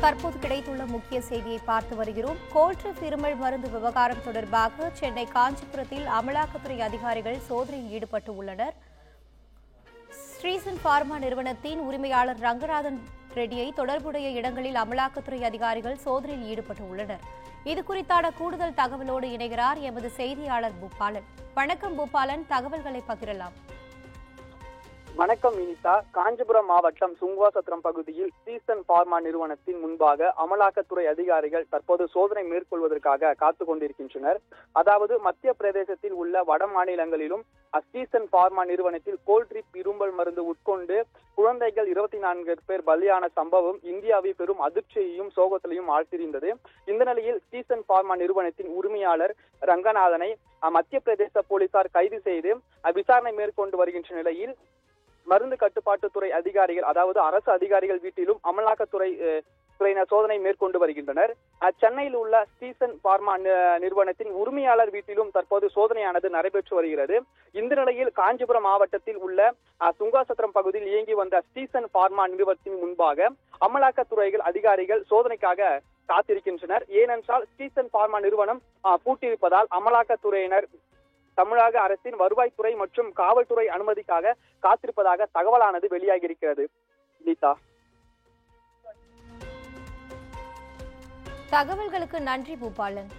தற்போது கிடைத்துள்ள முக்கிய செய்தியை பார்த்து வருகிறோம். கோல்ட்ரிப் இருமல் மருந்து விவகாரம் தொடர்பாக சென்னை காஞ்சிபுரத்தில் அமலாக்கத்துறை அதிகாரிகள் சோதனையில் ஈடுபட்டு உள்ளனர். ஸ்ரீசன் பார்மா நிறுவனத்தின் உரிமையாளர் ரங்கநாதன் ரெட்டியை தொடர்புடைய இடங்களில் அமலாக்கத்துறை அதிகாரிகள் சோதனையில் ஈடுபட்டு உள்ளனர். இதுகுறித்தான கூடுதல் தகவலோடு இணைகிறார் எமது செய்தியாளர் பூபாலன். வணக்கம் பூபாலன், தகவல்களை பகிரலாம். வணக்கம் வினிதா. காஞ்சிபுரம் மாவட்டம் சுங்குவாசத்திரம் பகுதியில் ஸ்ரீசன் பார்மா நிறுவனத்தின் முன்பாக அமலாக்கத்துறை அதிகாரிகள் தற்போது சோதனை மேற்கொள்வதற்காக காத்துக் கொண்டிருக்கின்றனர். அதாவது மத்திய பிரதேசத்தில் உள்ள வட மாநிலங்களிலும் ஸ்ரீசன் பார்மா நிறுவனத்தில் கோல்ட்ரிப் இருமல் மருந்து உட்கொண்டு குழந்தைகள் 24 பேர் பலியான சம்பவம் இந்தியாவை பெரும் அதிர்ச்சியையும் சோகத்திலையும் ஆழ்த்தியிருந்தது. இந்த நிலையில் ஸ்ரீசன் பார்மா நிறுவனத்தின் உரிமையாளர் ரங்கநாதனை மத்திய பிரதேச போலீசார் கைது செய்து விசாரணை மேற்கொண்டு வருகின்ற நிலையில் மருந்து கட்டுப்பாட்டுத்துறை அதிகாரிகள், அதாவது அரசு அதிகாரிகள் வீட்டிலும் அமலாக்கத்துறையினர் சோதனை மேற்கொண்டு வருகின்றனர். சென்னையில் உள்ள ஸ்ரீசன் பார்மா நிறுவனத்தின் உரிமையாளர் வீட்டிலும் தற்போது சோதனையானது நடைபெற்று வருகிறது. இந்த நிலையில் காஞ்சிபுரம் மாவட்டத்தில் உள்ள சுங்காசத்திரம் பகுதியில் இயங்கி வந்த ஸ்ரீசன் பார்மா நிறுவனத்தின் முன்பாக அமலாக்கத்துறைகள் அதிகாரிகள் சோதனைக்காக காத்திருக்கின்றனர். ஏனென்றால் ஸ்ரீசன் பார்மா நிறுவனம் பூட்டியிருப்பதால் அமலாக்கத்துறையினர் தமிழக அரசின் வருவாய்த்துறை மற்றும் காவல்துறை அனுமதிக்காக காத்திருப்பதாக தகவலானது வெளியாகியிருக்கிறது. கீதா, தகவல்களுக்கு நன்றி பூபாலன்.